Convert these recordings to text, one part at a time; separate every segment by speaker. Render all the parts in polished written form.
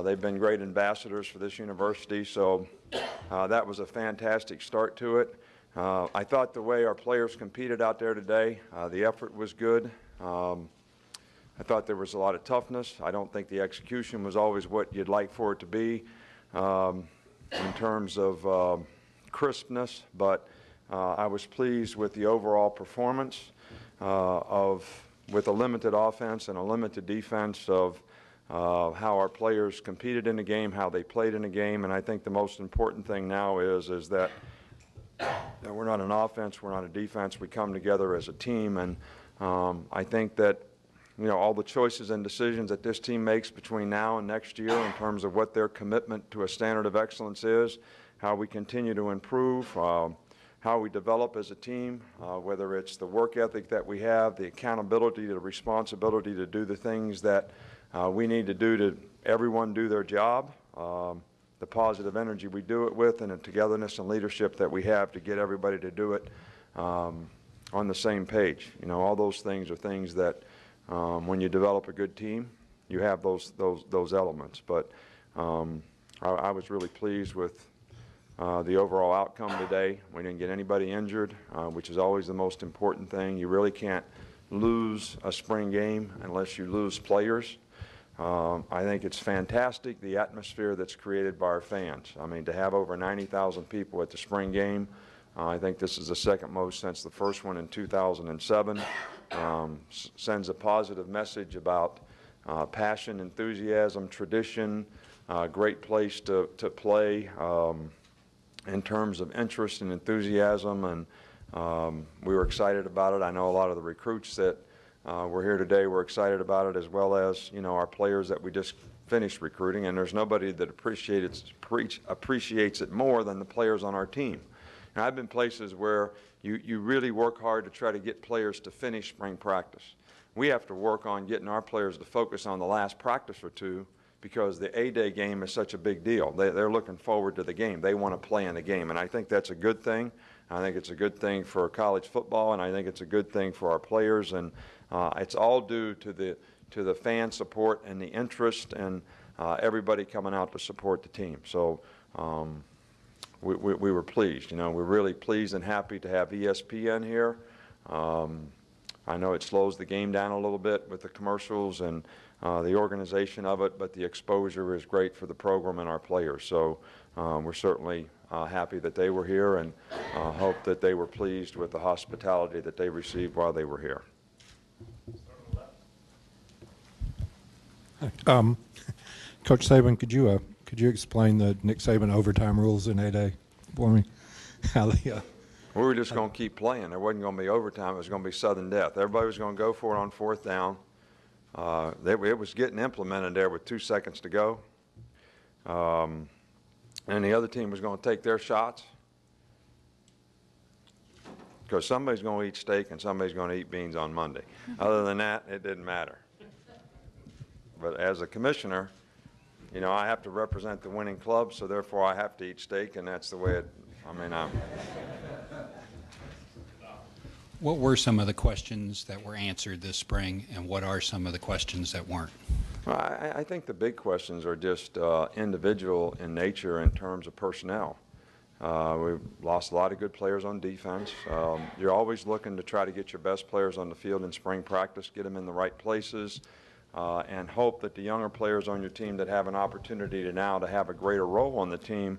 Speaker 1: They've been great ambassadors for this university, so that was a fantastic start to it. I thought the way our players competed out there today, the effort was good. I thought there was a lot of toughness. I don't think the execution was always what you'd like for it to be in terms of crispness, but I was pleased with the overall performance with a limited offense and a limited defense of how our players competed in the game, how they played in the game, and I think the most important thing now is that we're not an offense, we're not a defense, we come together as a team, and I think that all the choices and decisions that this team makes between now and next year in terms of what their commitment to a standard of excellence is, how we continue to improve, how we develop as a team, whether it's the work ethic that we have, the accountability, the responsibility to do the things that we need to do to everyone do their job, the positive energy we do it with, and the togetherness and leadership that we have to get everybody to do it on the same page. All those things are things that when you develop a good team, you have those elements. But I was really pleased with the overall outcome today. We didn't get anybody injured, which is always the most important thing. You really can't lose a spring game unless you lose players. I think it's fantastic, the atmosphere that's created by our fans. I mean, to have over 90,000 people at the spring game, I think this is the second most since the first one in 2007. Sends a positive message about passion, enthusiasm, tradition, great place to play in terms of interest and enthusiasm, and we were excited about it. I know a lot of the recruits that were here today were excited about it, as well as our players that we just finished recruiting, and there's nobody that appreciates it more than the players on our team. And I've been places where you really work hard to try to get players to finish spring practice. We have to work on getting our players to focus on the last practice or two because the A-Day game is such a big deal. They're looking forward to the game. They want to play in the game, and I think that's a good thing. I think it's a good thing for college football, and I think it's a good thing for our players, and it's all due to the fan support and the interest and everybody coming out to support the team. So we were pleased. We're really pleased and happy to have ESPN here. I know it slows the game down a little bit with the commercials and the organization of it, but the exposure is great for the program and our players. So we're certainly happy that they were here, and hope that they were pleased with the hospitality that they received while they were here.
Speaker 2: Coach Saban, could you explain the Nick Saban overtime rules in A-Day for me?
Speaker 1: We were just going to keep playing. There wasn't going to be overtime. It was going to be sudden death. Everybody was going to go for it on fourth down. It was getting implemented there with 2 seconds to go. And the other team was going to take their shots because somebody's going to eat steak and somebody's going to eat beans on Monday. Other than that, it didn't matter. But as a commissioner, I have to represent the winning club, so therefore I have to eat steak, and that's the way it,
Speaker 3: What were some of the questions that were answered this spring, and what are some of the questions that weren't?
Speaker 1: Well, I think the big questions are just individual in nature in terms of personnel. We've lost a lot of good players on defense. You're always looking to try to get your best players on the field in spring practice, get them in the right places, and hope that the younger players on your team that have an opportunity to have a greater role on the team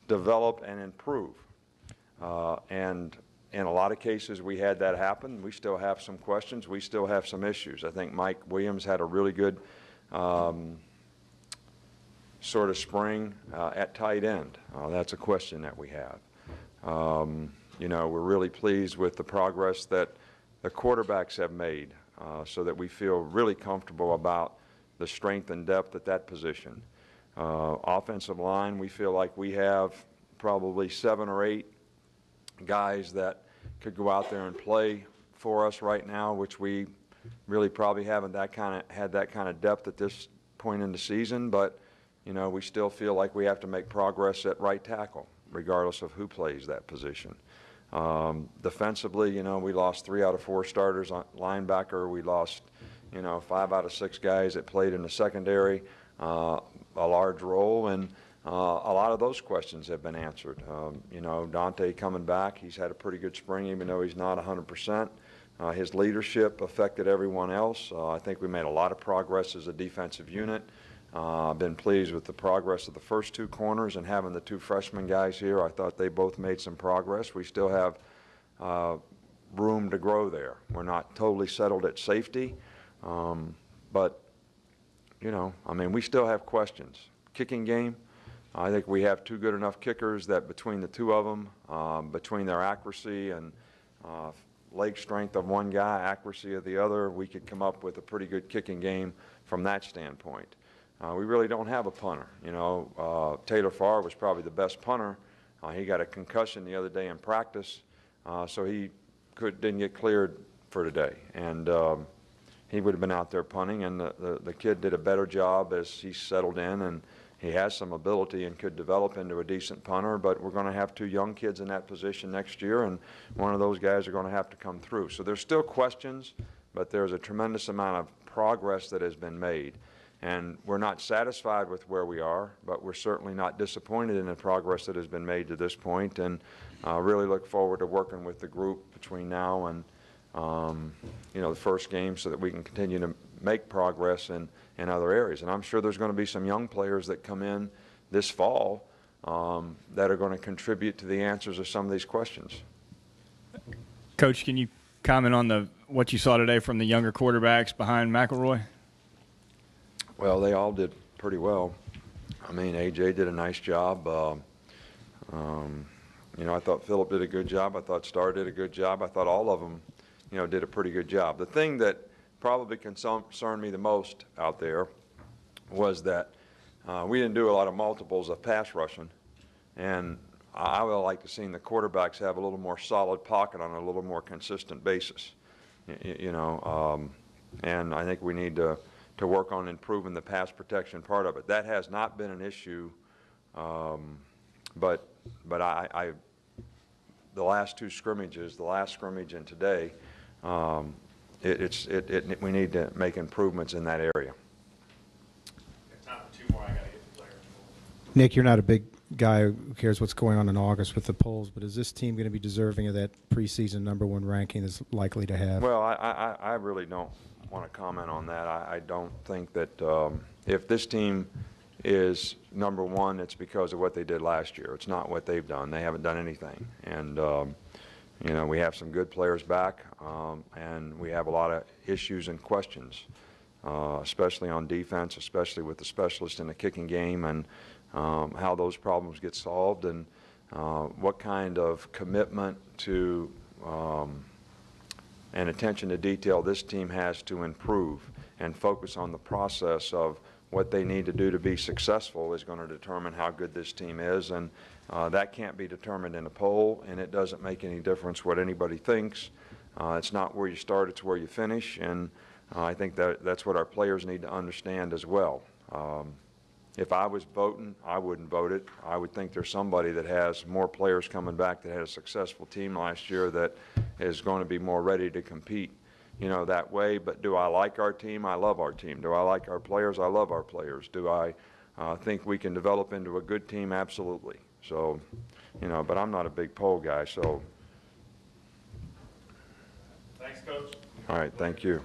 Speaker 1: develop and improve. And in a lot of cases we had that happen. We still have some questions. We still have some issues. I think Mike Williams had a really good sort of spring at tight end. That's a question that we have. We're really pleased with the progress that the quarterbacks have made so that we feel really comfortable about the strength and depth at that position. Offensive line, we feel like we have probably 7 or 8 guys that could go out there and play for us right now, which we really probably haven't had that kind of depth at this point in the season, but we still feel like we have to make progress at right tackle regardless of who plays that position. Defensively, we lost 3 out of 4 starters on linebacker. We lost 5 out of 6 guys that played in the secondary. a large role, and a lot of those questions have been answered. You know, Dante coming back, he's had a pretty good spring, even though he's not 100%. His leadership affected everyone else. I think we made a lot of progress as a defensive unit. I've been pleased with the progress of the first two corners, and having the two freshman guys here, I thought they both made some progress. We still have room to grow there. We're not totally settled at safety, but, you know, I mean, we still have questions. Kicking game, I think we have two good enough kickers that between the two of them, between their accuracy and leg strength of one guy, accuracy of the other, we could come up with a pretty good kicking game from that standpoint. We really don't have a punter. You know, Taylor Farr was probably the best punter. He got a concussion the other day in practice, so he didn't get cleared for today. And he would have been out there punting, and the kid did a better job as he settled in, and he has some ability and could develop into a decent punter, but we're going to have two young kids in that position next year, and one of those guys are going to have to come through. So there's still questions, but there's a tremendous amount of progress that has been made. And we're not satisfied with where we are, but we're certainly not disappointed in the progress that has been made to this point, and really look forward to working with the group between now and you know, the first game, so that we can continue to make progress in other areas. And I'm sure there's going to be some young players that come in this fall that are going to contribute to the answers of some of these questions.
Speaker 4: Coach, can you comment on what you saw today from the younger quarterbacks behind McElroy?
Speaker 1: Well, they all did pretty well. I mean, A.J. did a nice job. You know, I thought Phillip did a good job. I thought Starr did a good job. I thought all of them, you know, did a pretty good job. The thing that probably concerned me the most out there was that we didn't do a lot of multiples of pass rushing, and I would like to see the quarterbacks have a little more solid pocket on a little more consistent basis. You know, and I think we need to work on improving the pass protection part of it. That has not been an issue, but the last two scrimmages, the last scrimmage and today, we need to make improvements in that area.
Speaker 4: Time for two more. I got to get the players.
Speaker 2: Nick, you're not a big guy who cares what's going on in August with the polls, but is this team going to be deserving of that preseason #1 ranking that's likely to have?
Speaker 1: Well, I really don't want to comment on that. I don't think that if this team is #1, it's because of what they did last year. It's not what they've done. They haven't done anything. And, you know, we have some good players back, and we have a lot of issues and questions, especially on defense, especially with the specialist in the kicking game, and how those problems get solved, and what kind of commitment to and attention to detail this team has to improve and focus on the process of what they need to do to be successful is going to determine how good this team is. And that can't be determined in a poll, and it doesn't make any difference what anybody thinks. It's not where you start, it's where you finish, and I think that's what our players need to understand as well. If I was voting, I wouldn't vote it. I would think there's somebody that has more players coming back that had a successful team last year that is going to be more ready to compete, you know, that way. But do I like our team? I love our team. Do I like our players? I love our players. Do I think we can develop into a good team? Absolutely. So, you know, but I'm not a big poll guy, so.
Speaker 4: Thanks, Coach.
Speaker 1: All right, thank you.